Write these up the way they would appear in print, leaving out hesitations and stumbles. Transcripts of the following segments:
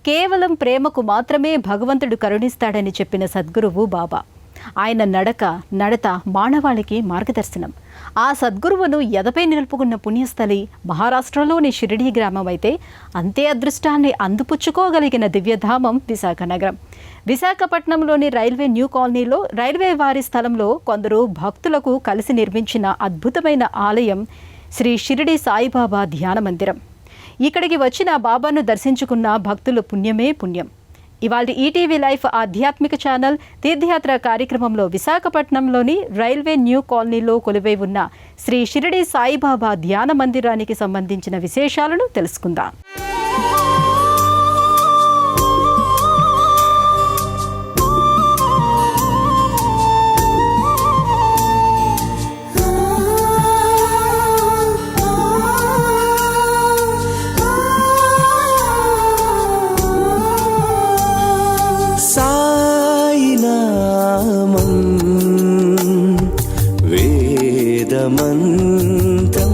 కేవలం ప్రేమకు మాత్రమే భగవంతుడు కరుణిస్తాడని చెప్పిన సద్గురువు బాబా. ఆయన నడత మానవాళికి మార్గదర్శనం. ఆ సద్గురువును ఎదపై నిలుపుకున్న పుణ్యస్థలి మహారాష్ట్రలోని షిరిడీ గ్రామం అయితే, అంతే అదృష్టాన్ని అందిపుచ్చుకోగలిగిన దివ్యధామం విశాఖ నగరం. విశాఖపట్నంలోని రైల్వే న్యూ కాలనీలో రైల్వే వారి స్థలంలో కొందరు భక్తులకు కలిసి నిర్మించిన అద్భుతమైన ఆలయం శ్రీ షిరిడీ సాయిబాబా ధ్యాన మందిరం. ఇక్కడికి వచ్చిన బాబాను దర్శించుకున్న భక్తులు పుణ్యమే పుణ్యం. ఇవాళ ఈటీవీ లైఫ్ ఆధ్యాత్మిక ఛానల్ తీర్థయాత్ర కార్యక్రమంలో విశాఖపట్నంలోని రైల్వే న్యూ కాలనీలో కొలువై ఉన్న శ్రీ షిరిడీ సాయిబాబా ధ్యాన మందిరానికి సంబంధించిన విశేషాలను తెలుసుకుందాం. వేదమంతం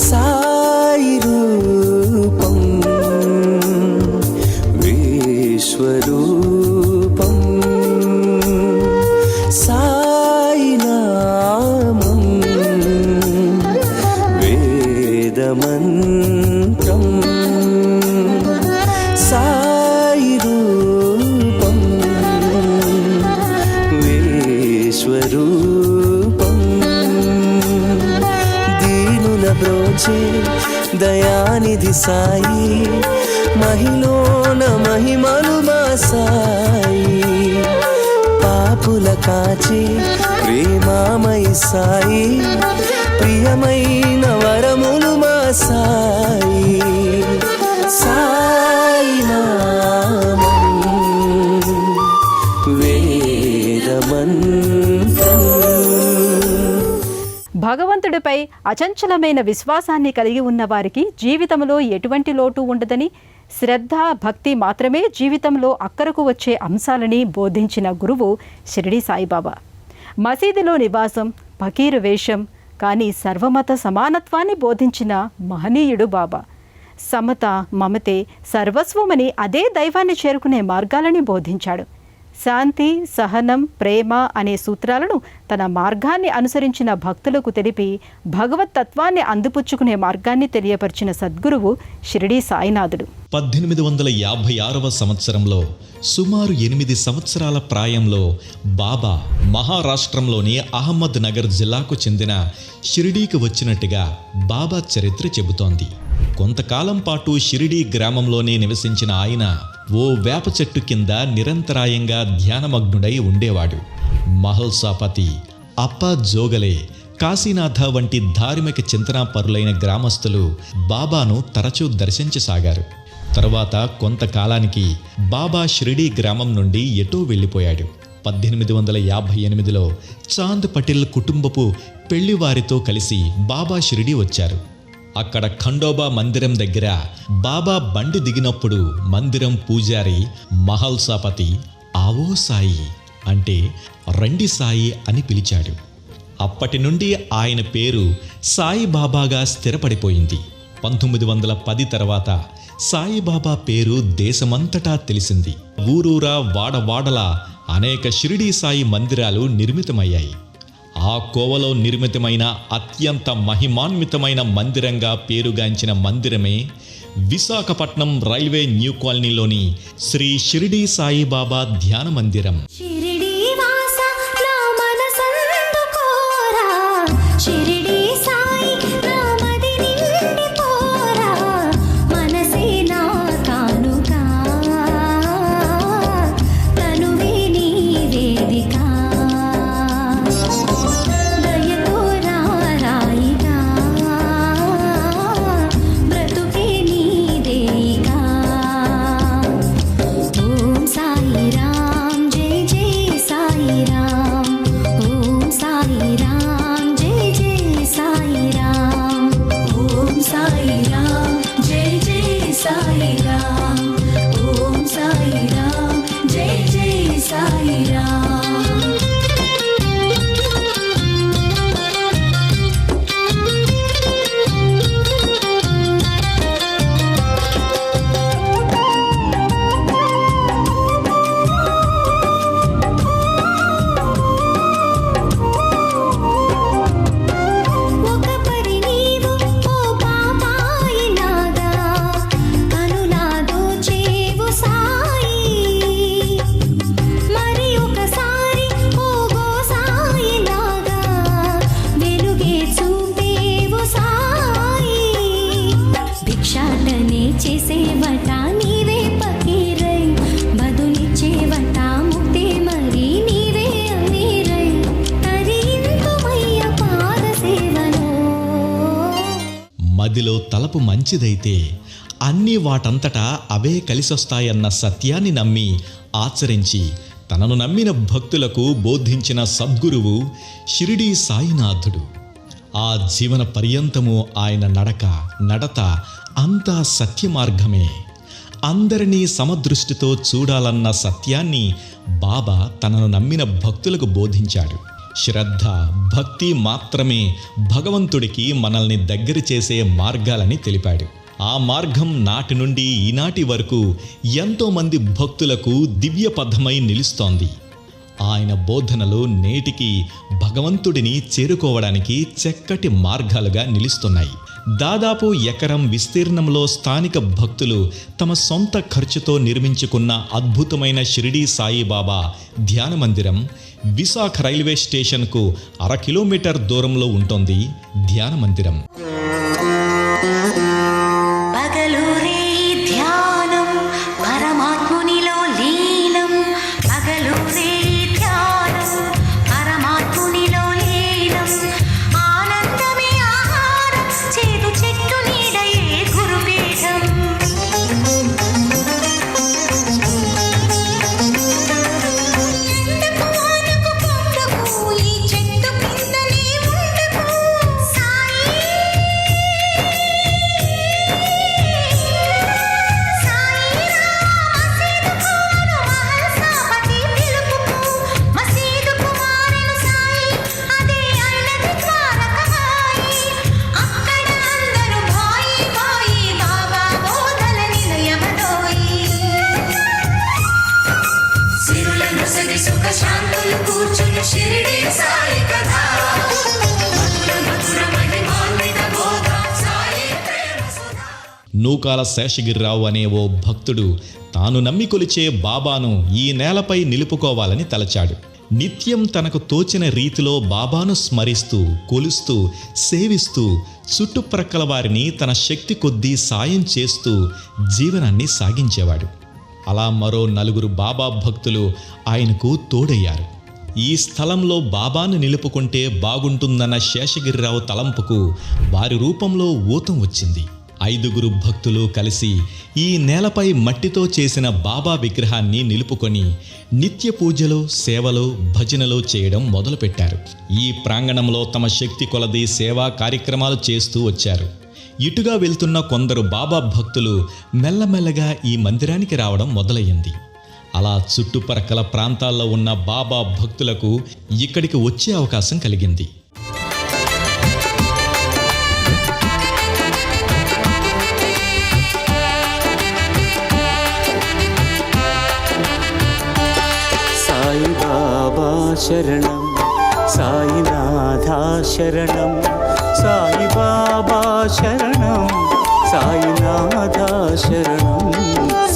సాయి రూపం విశ్వరూపం సాయి నామం వేదమంత్రం సాయి రూపం విశ్వరూపం బ్రోచే దయానిధి సాయి మహిలోన మహిమలు మా సాయి పాపుల కాచే ప్రేమామయి సాయి ప్రియమైన వరములు మా సాయి సాయి నామం వేదమంత్రం. భగవంతుడిపై అచంచలమైన విశ్వాసాన్ని కలిగి ఉన్న వారికి జీవితంలో ఎటువంటి లోటు ఉండదని, శ్రద్ధ భక్తి మాత్రమే జీవితంలో అక్కరకు వచ్చే అంశాలని బోధించిన గురువు షిరిడీ సాయిబాబా. మసీదులో నివాసం, ఫకీరు వేషం, కానీ సర్వమత సమానత్వాన్ని బోధించిన మహనీయుడు బాబా. సమత మమతే సర్వస్వమని అదే దైవాన్ని చేరుకునే మార్గాలని బోధించాడు. శాంతి, సహనం, ప్రేమ అనే సూత్రాలను తన మార్గాన్ని అనుసరించిన భక్తులకు తెలిపి భగవత్ తత్వాన్ని అందిపుచ్చుకునే మార్గాన్ని తెలియపరిచిన సద్గురువు షిరిడీ సాయినాథుడు. 1856వ సంవత్సరంలో సుమారు 8 సంవత్సరాల ప్రాయంలో బాబా మహారాష్ట్రంలోని అహ్మద్ నగర్ జిల్లాకు చెందిన షిరిడీకి వచ్చినట్టుగా బాబా చరిత్ర చెబుతోంది. కొంతకాలం పాటు షిరిడీ గ్రామంలోనే నివసించిన ఆయన ఓ వేప చెట్టు కింద నిరంతరాయంగా ధ్యానమగ్నుడై ఉండేవాడు. మహల్సాపతి, అప్ప జోగలే, కాశీనాథ వంటి ధార్మిక చింతనాపరులైన గ్రామస్తులు బాబాను తరచూ దర్శించసాగారు. తరువాత కొంతకాలానికి బాబా షిరిడీ గ్రామం నుండి ఎటో వెళ్ళిపోయాడు. 1858లో చాంద్ పటేల్ కుటుంబపు పెళ్లివారితో కలిసి బాబా షిరిడీ వచ్చారు. అక్కడ ఖండోబా మందిరం దగ్గర బాబా బండి దిగినప్పుడు మందిరం పూజారి మహల్సాపతి ఆవో సాయి అంటే రండి సాయి అని పిలిచాడు. అప్పటి నుండి ఆయన పేరు సాయిబాబాగా స్థిరపడిపోయింది. 1910 తర్వాత సాయిబాబా పేరు దేశమంతటా తెలిసింది. ఊరూరా వాడవాడలా అనేక షిరిడీ సాయి మందిరాలు నిర్మితమయ్యాయి. ఆ కోవలో నిర్మితమైన అత్యంత మహిమాన్వితమైన మందిరంగా పేరుగాంచిన మందిరమే విశాఖపట్నం రైల్వే న్యూ కాలనీలోని శ్రీ షిరిడీ సాయిబాబా ధ్యాన మందిరం. ఓం సాయి రామ్ జై జై తలపు మంచిదైతే అన్నీ వాటంతటా అవే కలిసొస్తాయన్న సత్యాన్ని నమ్మి ఆచరించి తనను నమ్మిన భక్తులకు బోధించిన సద్గురువు షిరిడీ సాయినాథుడు. ఆ జీవన పర్యంతము ఆయన నడత అంతా సత్యమార్గమే. అందరినీ సమదృష్టితో చూడాలన్న సత్యాన్ని బాబా తనను నమ్మిన భక్తులకు బోధించాడు. శ్రద్ధ, భక్తి మాత్రమే భగవంతుడికి మనల్ని దగ్గర చేసే మార్గాలని తెలిపాడు. ఆ మార్గం నాటి నుండి ఈనాటి వరకు ఎంతోమంది భక్తులకు దివ్యపథమై నిలుస్తోంది. ఆయన బోధనలు నేటికి భగవంతుడిని చేరుకోవడానికి చక్కటి మార్గాలుగా నిలుస్తున్నాయి. దాదాపు ఎకరం విస్తీర్ణంలో స్థానిక భక్తులు తమ సొంత ఖర్చుతో నిర్మించుకున్న అద్భుతమైన షిరిడీ సాయిబాబా ధ్యాన మందిరం విశాఖ రైల్వే స్టేషన్కు 1/2 కిలోమీటర్ దూరంలో ఉంటుంది. ధ్యాన మందిరం నూకాల శేషగిరిరావు అనే ఓ భక్తుడు తాను నమ్మి కొలిచే బాబాను ఈ నేలపై నిలుపుకోవాలని తలచాడు. నిత్యం తనకు తోచిన రీతిలో బాబాను స్మరిస్తూ, కొలుస్తూ, సేవిస్తూ చుట్టుప్రక్కల వారిని తన శక్తి కొద్దీ సాయం చేస్తూ జీవనాన్ని సాగించేవాడు. అలా మరో 4 బాబా భక్తులు ఆయనకు తోడయ్యారు. ఈ స్థలంలో బాబాను నిలుపుకుంటే బాగుంటుందన్న శేషగిరిరావు తలంపుకు వారి రూపంలో ఊతం వచ్చింది. 5 భక్తులు కలిసి ఈ నేలపై మట్టితో చేసిన బాబా విగ్రహాన్ని నిలుపుకొని నిత్య పూజలు, సేవలు, భజనలు చేయడం మొదలుపెట్టారు. ఈ ప్రాంగణంలో తమ శక్తి కొలది సేవా కార్యక్రమాలు చేస్తూ వచ్చారు. ఇటుగా వెళ్తున్న కొందరు బాబా భక్తులు మెల్లమెల్లగా ఈ మందిరానికి రావడం మొదలయ్యింది. అలా చుట్టుపక్కల ప్రాంతాల్లో ఉన్న బాబా భక్తులకు ఇక్కడికి వచ్చే అవకాశం కలిగింది. సాయిబాబా శరణం, సాయినాథా శరణం, సాయిబాబా శరణం, సాయినాథా శరణం,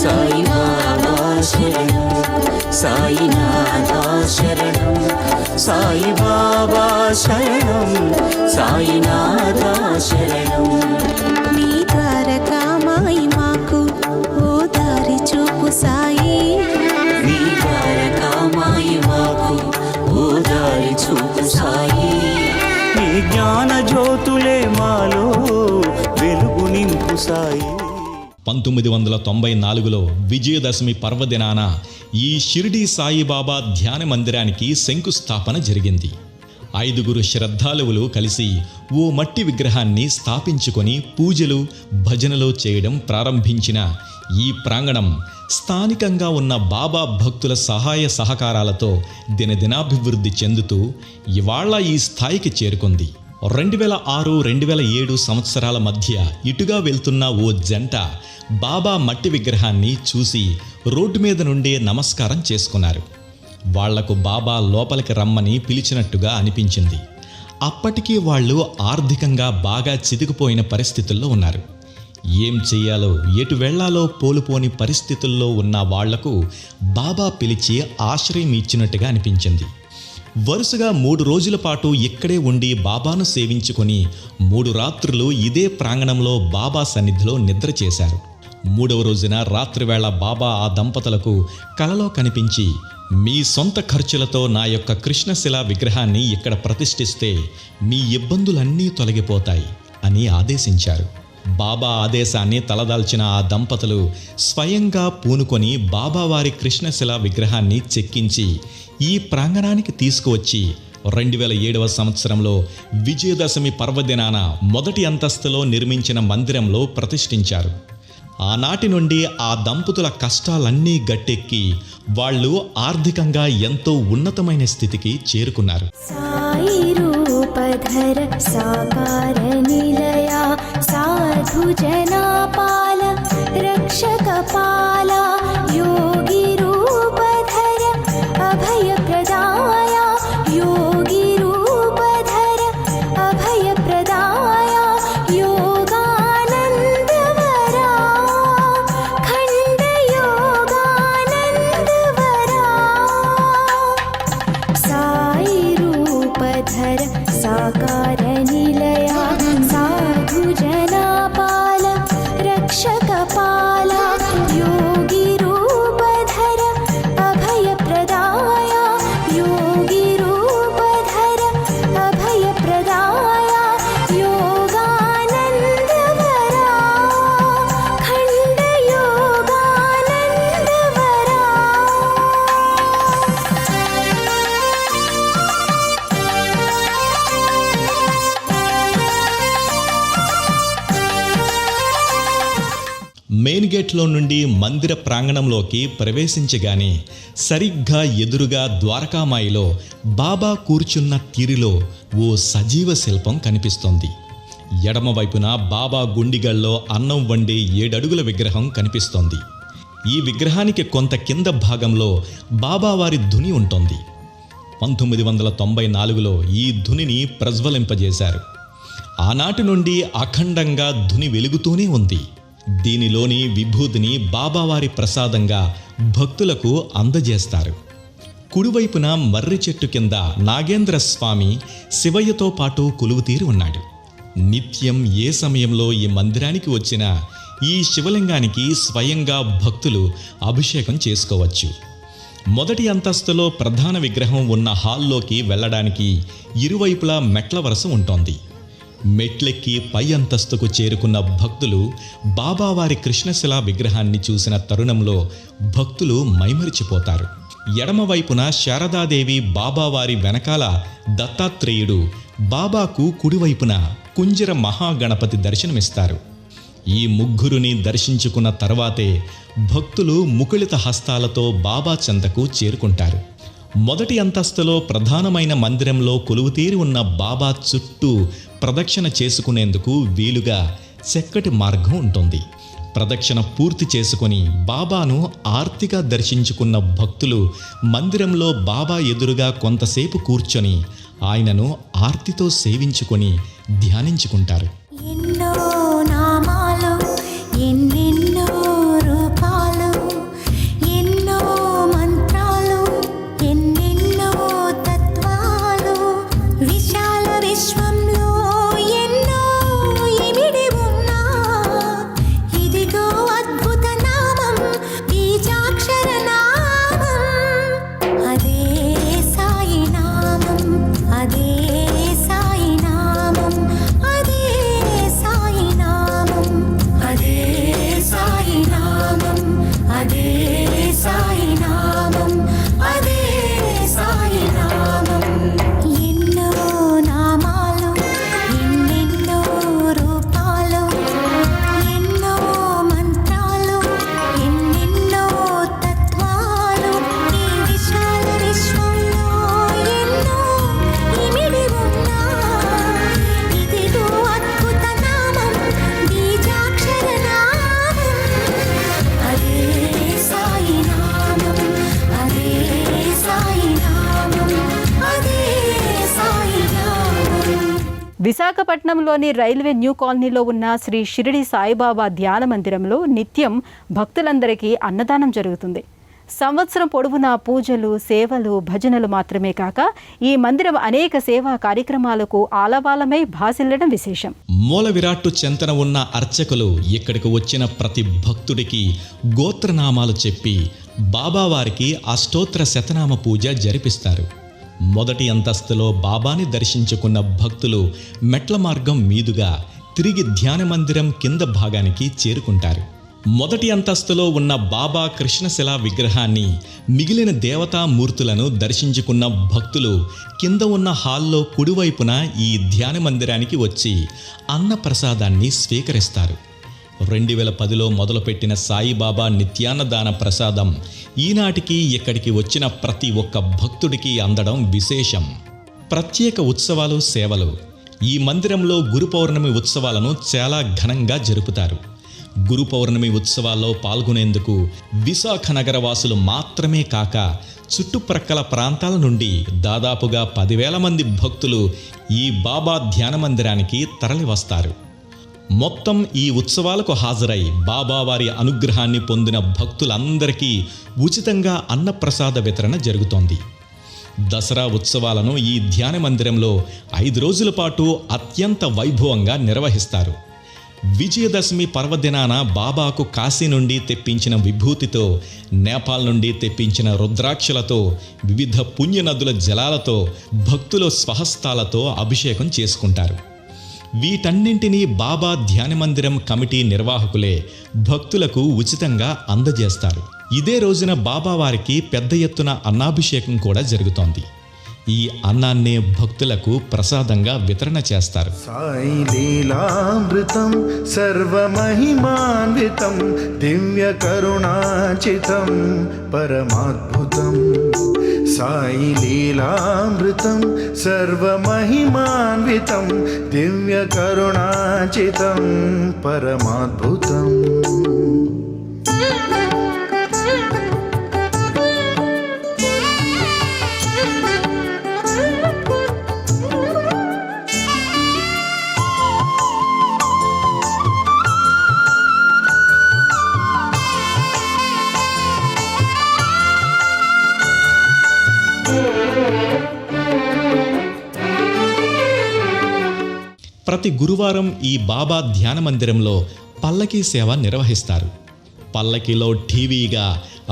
సాయిబాబా శరణం, సాయినాథా శరణం, సాయిబాబా శరణం, సాయినాథా శరణం. నీ ద్వారకామాయి మాకు ఓ దారి చూపు సాయి, నీ ద్వారకామాయి మాకు ఓ దారి చూపు సాయి. నీ జ్ఞాన జ్యోతులే మాలో వెలుగు నింపు సాయి. 1994లో విజయదశమి పర్వదినాన ఈ షిరిడీ సాయిబాబా ధ్యాన మందిరానికి శంకుస్థాపన జరిగింది. 5 శ్రద్ధాళువులు కలిసి ఓ మట్టి విగ్రహాన్ని స్థాపించుకొని పూజలు, భజనలు చేయడం ప్రారంభించిన ఈ ప్రాంగణం స్థానికంగా ఉన్న బాబా భక్తుల సహాయ సహకారాలతో దినదినాభివృద్ధి చెందుతూ ఇవాళ ఈ స్థాయికి చేరుకుంది. 2006-2007 సంవత్సరాల మధ్య ఇటుగా వెళ్తున్న ఓ జంట బాబా మట్టి విగ్రహాన్ని చూసి రోడ్డు మీద నుండే నమస్కారం చేసుకున్నారు. వాళ్లకు బాబా లోపలికి రమ్మని పిలిచినట్టుగా అనిపించింది. అప్పటికీ వాళ్ళు ఆర్థికంగా బాగా చితికిపోయిన పరిస్థితుల్లో ఉన్నారు. ఏం చెయ్యాలో, ఎటు వెళ్లాలో పోలుపోని పరిస్థితుల్లో ఉన్న వాళ్లకు బాబా పిలిచి ఆశ్రయం ఇచ్చినట్టుగా అనిపించింది. వరుసగా 3 రోజుల పాటు ఇక్కడే ఉండి బాబాను సేవించుకొని 3 రాత్రులు ఇదే ప్రాంగణంలో బాబా సన్నిధిలో నిద్ర చేశారు. 3వ రోజున రాత్రివేళ బాబా ఆ దంపతులకు కలలో కనిపించి, మీ సొంత ఖర్చులతో నా యొక్క కృష్ణశిలా విగ్రహాన్ని ఇక్కడ ప్రతిష్ఠిస్తే మీ ఇబ్బందులన్నీ తొలగిపోతాయి అని ఆదేశించారు. బాబా ఆదేశాన్ని తలదాల్చిన ఆ దంపతులు స్వయంగా పూనుకొని బాబావారి కృష్ణశిల విగ్రహాన్ని చెక్కించి ఈ ప్రాంగణానికి తీసుకువచ్చి 2007వ సంవత్సరంలో విజయదశమి పర్వదినాన మొదటి అంతస్తులో నిర్మించిన మందిరంలో ప్రతిష్ఠించారు. ఆనాటి నుండి ఆ దంపతుల కష్టాలన్నీ గట్టెక్కి వాళ్ళు ఆర్థికంగా ఎంతో ఉన్నతమైన స్థితికి చేరుకున్నారు. సాయి రూపధర సాకార నిలయ సాధు జనాపాల రక్షక పాల యోగి రూపధర అభయ ప్రదాయ యోగి రూపధర అభయ ప్రదాయ యోగానందవరా ఖండ యోగానందవరా సాయి రూపధర సాకార నిలయ సాధు జనాపాల రక్షక పాల యోగి రూపధర అభయ ప్రదాయ యోగి రూపధర అభయ ప్రదాయ యోగానందవరా ఖండ యోగానందవరా. మెయిన్ గేట్లో నుండి మందిర ప్రాంగణంలోకి ప్రవేశించగానే సరిగ్గా ఎదురుగా ద్వారకామాయిలో బాబా కూర్చున్న తీరులో ఓ సజీవ శిల్పం కనిపిస్తోంది. ఎడమవైపున బాబా గుండిగల్లో అన్నం వండే 7 అడుగుల విగ్రహం కనిపిస్తోంది. ఈ విగ్రహానికి కొంత కింద భాగంలో బాబావారి ధుని ఉంటుంది. 1994లో ఈ ధునిని ప్రజ్వలింపజేశారు. ఆనాటి నుండి అఖండంగా ధుని వెలుగుతూనే ఉంది. దీనిలోని విభూతిని బాబావారి ప్రసాదంగా భక్తులకు అందజేస్తారు. కుడివైపున మర్రి చెట్టు కింద నాగేంద్ర స్వామి శివయ్యతో పాటు కొలువుతీరి ఉన్నాడు. నిత్యం ఏ సమయంలో ఈ మందిరానికి వచ్చినా ఈ శివలింగానికి స్వయంగా భక్తులు అభిషేకం చేసుకోవచ్చు. మొదటి అంతస్తులో ప్రధాన విగ్రహం ఉన్న హాల్లోకి వెళ్ళడానికి ఇరువైపులా మెట్ల వరుస ఉంటోంది. మెట్లెక్కి పై అంతస్తుకు చేరుకున్న భక్తులు బాబావారి కృష్ణశిలా విగ్రహాన్ని చూసిన తరుణంలో భక్తులు మైమరిచిపోతారు. ఎడమవైపున శారదాదేవి బాబావారి వెనకాల దత్తాత్రేయుడు, బాబాకు కుడివైపున కుంజర మహాగణపతి దర్శనమిస్తారు. ఈ ముగ్గురుని దర్శించుకున్న తర్వాతే భక్తులు ముకుళిత హస్తాలతో బాబా చెంతకు చేరుకుంటారు. మొదటి అంతస్తులో ప్రధానమైన మందిరంలో కొలువుతీరి ఉన్న బాబా చుట్టూ ప్రదక్షిణ చేసుకునేందుకు వీలుగా చక్కటి మార్గం ఉంటుంది. ప్రదక్షిణ పూర్తి చేసుకొని బాబాను ఆర్తిగా దర్శించుకున్న భక్తులు మందిరంలో బాబా ఎదురుగా కొంతసేపు కూర్చొని ఆయనను ఆర్తితో సేవించుకొని ధ్యానించుకుంటారు. ఎన్నో నామాలు ఎన్నెన్నో రూపాలు ఎన్నో మంత్రాలు ఎన్నెన్నో తత్వాలు విశాల విశ్వంలో ఎన్నో ఇమిడి ఉన్నా ఇదిగో అద్భుత నామం బీజాక్షర నామం అదే సాయి నామం అదే సాయి నామం అదే సాయి నామం అదే సాయి నామం అదే సాయి నామం అదే సాయి నామం. ఎన్నో నామాలు ఎన్నెన్నో రూపాలు ఎన్నో మంత్రాలు ఎన్నెన్నో తత్వాలు ఈ విశాల విశ్వంలో ఎన్నో ఇమిడి ఉన్నా ఇదిగో అద్భుత నామం బీజాక్షర నామం అదే సాయి నామం అదే సాయి నామం అదే సాయి నామం. విశాఖపట్నంలోని రైల్వే న్యూ కాలనీలో ఉన్న శ్రీ షిరిడి సాయిబాబా ధ్యాన మందిరంలో నిత్యం భక్తులందరికీ అన్నదానం జరుగుతుంది. సంవత్సరం పొడవునా పూజలు, సేవలు, భజనలు మాత్రమే కాక ఈ మందిరం అనేక సేవా కార్యక్రమాలకు ఆలవాలమై భాసిల్లడం విశేషం. మూల విరాట్టు చెంతన ఉన్న అర్చకులు ఇక్కడికి వచ్చిన ప్రతి భక్తుడికి గోత్రనామాలు చెప్పి బాబావారికి అష్టోత్తర శతనామ పూజ జరిపిస్తారు. మొదటి అంతస్తులో బాబాని దర్శించుకున్న భక్తులు మెట్ల మార్గం మీదుగా తిరిగి ధ్యాన మందిరం కింద భాగానికి చేరుకుంటారు. మొదటి అంతస్తులో ఉన్న బాబా కృష్ణశిలా విగ్రహాన్ని, మిగిలిన దేవతామూర్తులను దర్శించుకున్న భక్తులు కింద ఉన్న హాల్లో కుడివైపున ఈ ధ్యాన మందిరానికి వచ్చి అన్నప్రసాదాన్ని స్వీకరిస్తారు. 2010లో మొదలుపెట్టిన సాయిబాబా నిత్యాన్నదాన ప్రసాదం ఈనాటికి ఇక్కడికి వచ్చిన ప్రతి ఒక్క భక్తుడికి అందడం విశేషం. ప్రత్యేక ఉత్సవాలు, సేవలు. ఈ మందిరంలో గురు పౌర్ణమి ఉత్సవాలను చాలా ఘనంగా జరుపుతారు. గురు పౌర్ణమి ఉత్సవాల్లో పాల్గొనేందుకు విశాఖ నగర వాసులు మాత్రమే కాక చుట్టుప్రక్కల ప్రాంతాల నుండి దాదాపుగా 10,000 మంది భక్తులు ఈ బాబా ధ్యాన మందిరానికి తరలివస్తారు. మొత్తం ఈ ఉత్సవాలకు హాజరై బాబావారి అనుగ్రహాన్ని పొందిన భక్తులందరికీ ఉచితంగా అన్నప్రసాద వితరణ జరుగుతోంది. దసరా ఉత్సవాలను ఈ ధ్యాన మందిరంలో 5 రోజుల పాటు అత్యంత వైభవంగా నిర్వహిస్తారు. విజయదశమి పర్వదినాన బాబాకు కాశీ నుండి తెప్పించిన విభూతితో, నేపాల్ నుండి తెప్పించిన రుద్రాక్షలతో, వివిధ పుణ్యనదుల జలాలతో భక్తులు స్వహస్తాలతో అభిషేకం చేసుకుంటారు. వీటన్నింటినీ బాబా ధ్యాన మందిరం కమిటీ నిర్వాహకులే భక్తులకు ఉచితంగా అందజేస్తారు. ఇదే రోజున బాబావారికి పెద్ద ఎత్తున అన్నాభిషేకం కూడా జరుగుతోంది. ఈ అన్నాన్నే భక్తులకు ప్రసాదంగా వితరణ చేస్తారు. సాయి లీలామృతం సర్వమహిమాన్వితం దివ్య కరుణాచితం పరమాద్భుతం. సాయి లీలామృతం సర్వమహిమాన్వితం దివ్య కరుణాచితం పరమాద్భుతం. ప్రతి గురువారం ఈ బాబా ధ్యాన మందిరంలో పల్లకీ సేవ నిర్వహిస్తారు. పల్లకీలో టీవీగా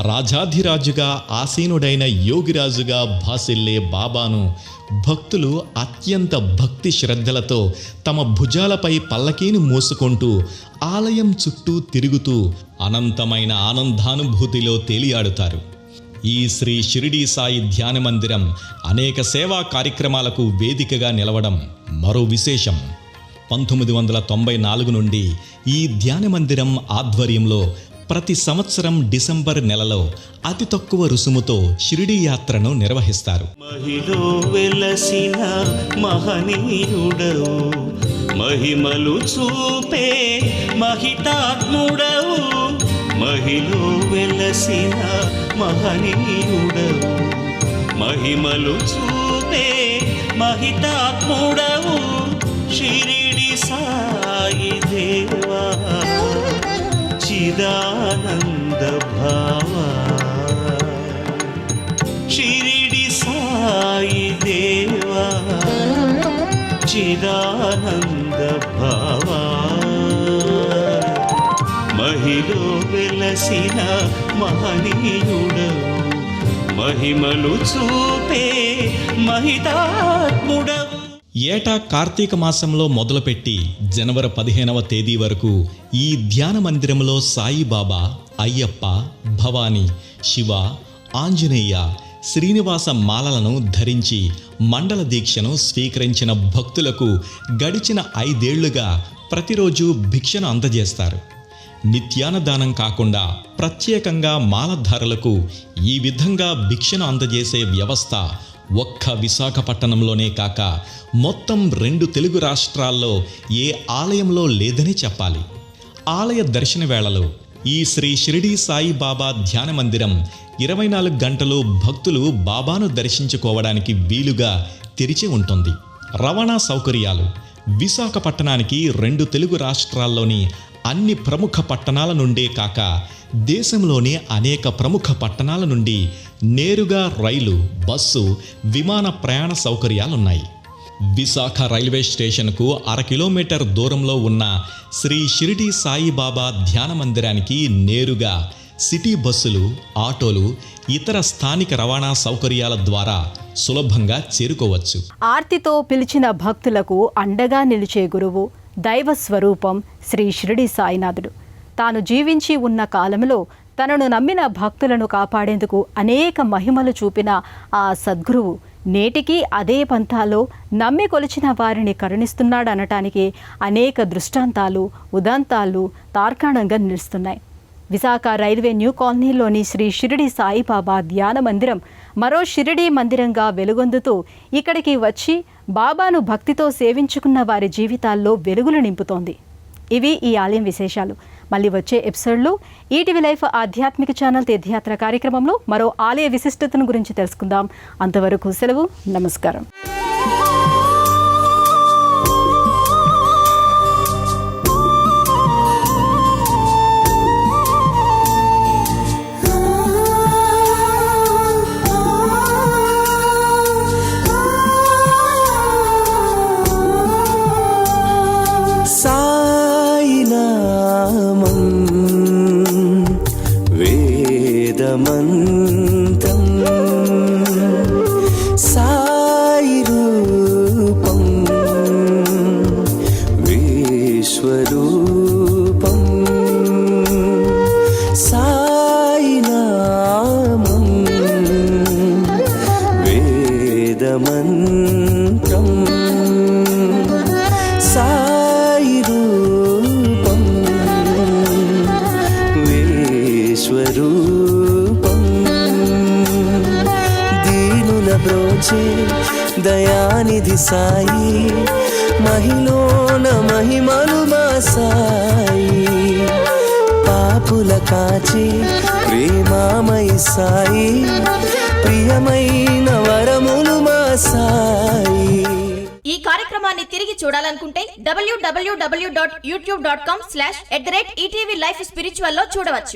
రాజాధిరాజుగా ఆసీనుడైన యోగిరాజుగా భాసిల్లే బాబాను భక్తులు అత్యంత భక్తి శ్రద్ధలతో తమ భుజాలపై పల్లకీని మోసుకుంటూ ఆలయం చుట్టూ తిరుగుతూ అనంతమైన ఆనందానుభూతిలో తేలియాడుతారు. ఈ శ్రీ షిరిడీ సాయి ధ్యాన మందిరం అనేక సేవా కార్యక్రమాలకు వేదికగా నిలవడం మరో విశేషం. 1994 నుండి ఈ ధ్యాన మందిరం ఆధ్వర్యంలో ప్రతి సంవత్సరం డిసెంబర్ నెలలో అతి తక్కువ రుసుముతో షిరిడీ యాత్రను నిర్వహిస్తారు. మహిలో వెలసిన మహనీయుడవు, మహిమలు చూపే మహితాత్ముడవు. మహిలో వెలసిన మహనీయుడవు, మహిమలు చూపే మహితాత్ముడవు. షిరిడి సాయి దేవా చిదానంద భావా. షిరిడి సాయి దేవా చిదానంద భావా. మహిలో వెలసిన మహనీయుడవు, మహిమలు చూపే మహితాత్ముడవు. ఏటా కార్తీక మాసంలో మొదలుపెట్టి జనవరి 15వ తేదీ వరకు ఈ ధ్యాన మందిరంలో సాయిబాబా, అయ్యప్ప, భవానీ, శివ, ఆంజనేయ, శ్రీనివాస మాలలను ధరించి మండల దీక్షను స్వీకరించిన భక్తులకు గడిచిన 5 ఏళ్లుగా ప్రతిరోజు భిక్షను అందజేస్తారు. నిత్యాన్నదానం కాకుండా ప్రత్యేకంగా మాలధారులకు ఈ విధంగా భిక్షను అందజేసే వ్యవస్థ ఒక్క విశాఖపట్నంలోనే కాక మొత్తం 2 తెలుగు రాష్ట్రాల్లో ఏ ఆలయంలో లేదని చెప్పాలి. ఆలయ దర్శన వేళలో ఈ శ్రీ షిరిడీ సాయి బాబా ధ్యాన మందిరం 24 గంటలు భక్తులు బాబాను దర్శించుకోవడానికి వీలుగా తెరిచి ఉంటుంది. రవాణా సౌకర్యాలు విశాఖపట్నానికి 2 తెలుగు రాష్ట్రాల్లోని అన్ని ప్రముఖ పట్టణాల నుండే కాక దేశంలోని అనేక ప్రముఖ పట్టణాల నుండి నేరుగా రైలు, బస్సు, విమాన ప్రయాణ సౌకర్యాలున్నాయి. విశాఖ రైల్వే స్టేషన్కు 1/2 కిలోమీటర్ దూరంలో ఉన్న శ్రీ షిరిడీ సాయిబాబా ధ్యాన మందిరానికి నేరుగా సిటీ బస్సులు, ఆటోలు, ఇతర స్థానిక రవాణా సౌకర్యాల ద్వారా సులభంగా చేరుకోవచ్చు. ఆర్తితో పిలిచిన భక్తులకు అండగా నిలిచే గురువు, దైవ స్వరూపం శ్రీ షిరిడి సాయినాథుడు. తాను జీవించి ఉన్న కాలంలో తనను నమ్మిన భక్తులను కాపాడేందుకు అనేక మహిమలు చూపిన ఆ సద్గురువు నేటికీ అదే పంథాలో నమ్మి కొలిచిన వారిని కరుణిస్తున్నాడనటానికి అనేక దృష్టాంతాలు, ఉదంతాలు తార్కాణంగా నిలుస్తున్నాయి. విశాఖ రైల్వే న్యూ కాలనీలోని శ్రీ షిరిడి సాయిబాబా ధ్యాన మందిరం మరో షిరిడి మందిరంగా వెలుగొందుతూ ఇక్కడికి వచ్చి బాబాను భక్తితో సేవించుకున్న వారి జీవితాల్లో వెలుగులు నింపుతోంది. ఇవి ఈ ఆలయం విశేషాలు. మళ్ళీ వచ్చే ఎపిసోడ్లో ఈటీవీ లైఫ్ ఆధ్యాత్మిక ఛానల్ తీర్థయాత్ర కార్యక్రమంలో మరో ఆలయ విశిష్టతను గురించి తెలుసుకుందాం. అంతవరకు సెలవు. నమస్కారం. సాయినామం వేదమంత్రం సాయి రూపం విశ్వరూపం సాయినామం వేదమంత్రం స్వరూపం దీనుల బ్రోచే దయానిధి సాయి మహిలోన మహిమలు మా సాయి పాపుల కాచే ప్రేమామయి సాయి ప్రియమైన వరములు మా సాయి. ఈ కార్యక్రమాన్ని తిరిగి చూడాలనుకుంటే www.youtube.com/@ETV Life Spiritual లో చూడవచ్చు.